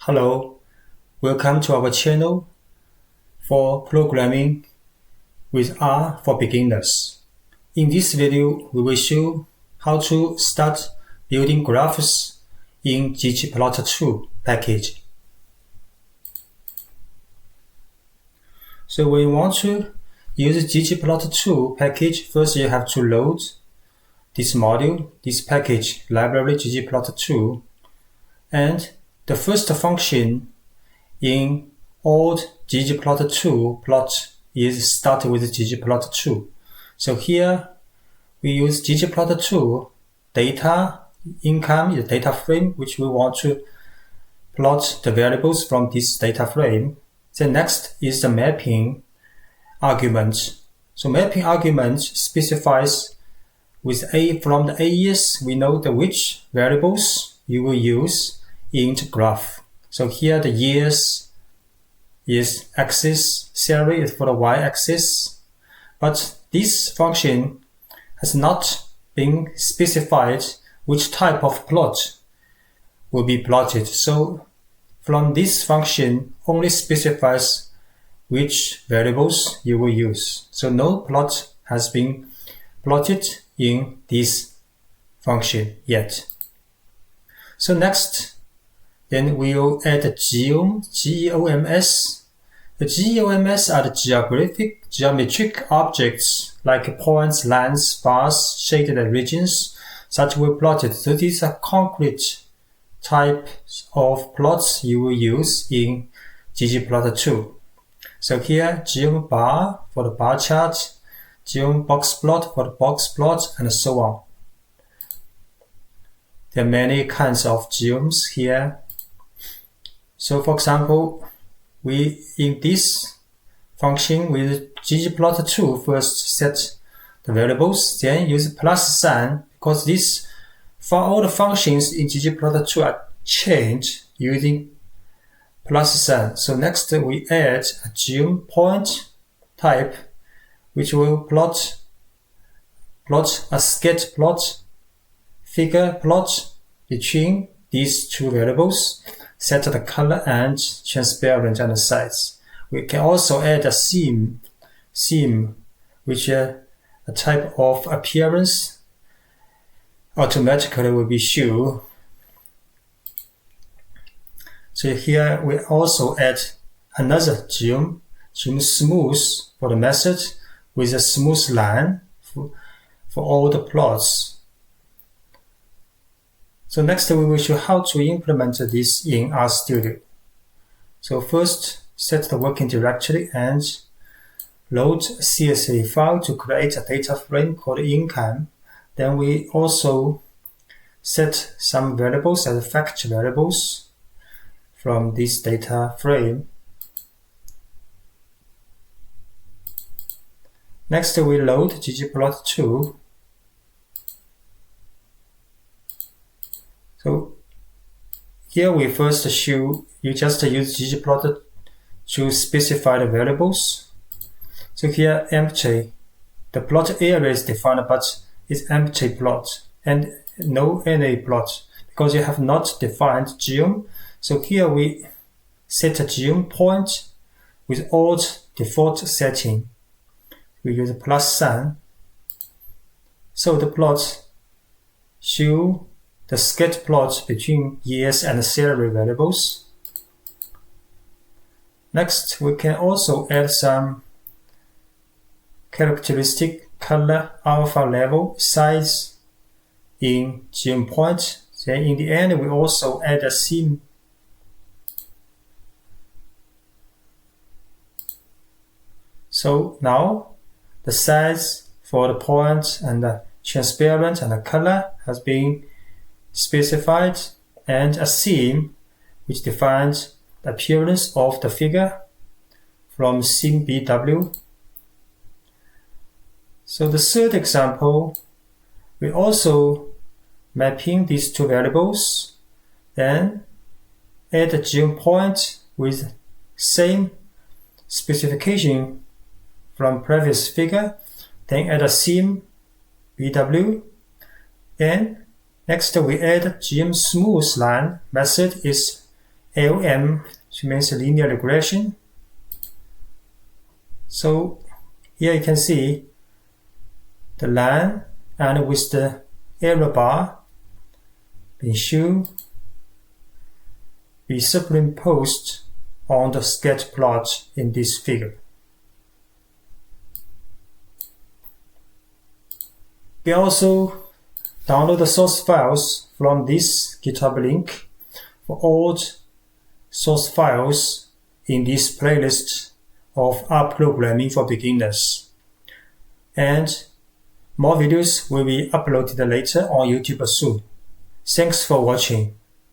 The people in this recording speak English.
Hello, welcome to our channel for programming with R for beginners. In this video, we will show how to start building graphs in ggplot2 package. So when you want to use ggplot2 package, first you have to load this module, this package, library ggplot2, and the first function in old ggplot2 plot is start with ggplot2. So here we use ggplot2 data income is data frame which we want to plot the variables from this data frame. Then next is the mapping argument. So mapping argument specifies with from the AES we know which variables you will use in the graph. So here the years is axis, salary is for the y-axis, but this function has not been specified which type of plot will be plotted. So from this function only specifies which variables you will use. So no plot has been plotted in this function yet. So next, then we'll add the geom, G-E-O-M-S. The Geoms are the geometric objects like points, lines, bars, shaded regions that were plotted. So these are concrete types of plots you will use in ggplot2. So here, geom bar for the bar chart, geom box plot for the box plot, and so on. There are many kinds of geoms here. So for example, in this function with ggplot2 first set the variables, then use plus sign because this for all the functions in ggplot2 are changed using plus sign. So next we add a geom point type which will plot a scatter plot, figure plot between these two variables. Set the color and transparent on the sides. We can also add a seam which a type of appearance automatically will be shown. So here we also add another geom smooth for the method with a smooth line for all the plots. So next we will show how to implement this in RStudio. So first set the working directory and load a CSV file to create a data frame called income. Then we also set some variables as fact variables from this data frame. Next we load ggplot2. So here we first show you just use ggplot to specify the variables. So here empty, the plot area is defined but it's empty plot and no any plot because you have not defined geom. So here we set a geom point with all default setting. We use a plus sign. So the plot show the scatter plot between years and salary variables. Next, we can also add some characteristic color, alpha level, size in geom point. Then in the end, we also add a seam. So now the size for the point and the transparent and the color has been specified, and a seam which defines the appearance of the figure from seam BW. So the third example, we also mapping these two variables, then add a geom point with same specification from previous figure, then add a seam BW, and next we add geom smooth line method is LM, which means linear regression. So here you can see the line and with the error bar being shown be superimposed on the sketch plot in this figure. We also download the source files from this GitHub link for all source files in this playlist of rprogramming for beginners. And more videos will be uploaded later on YouTube soon. Thanks for watching.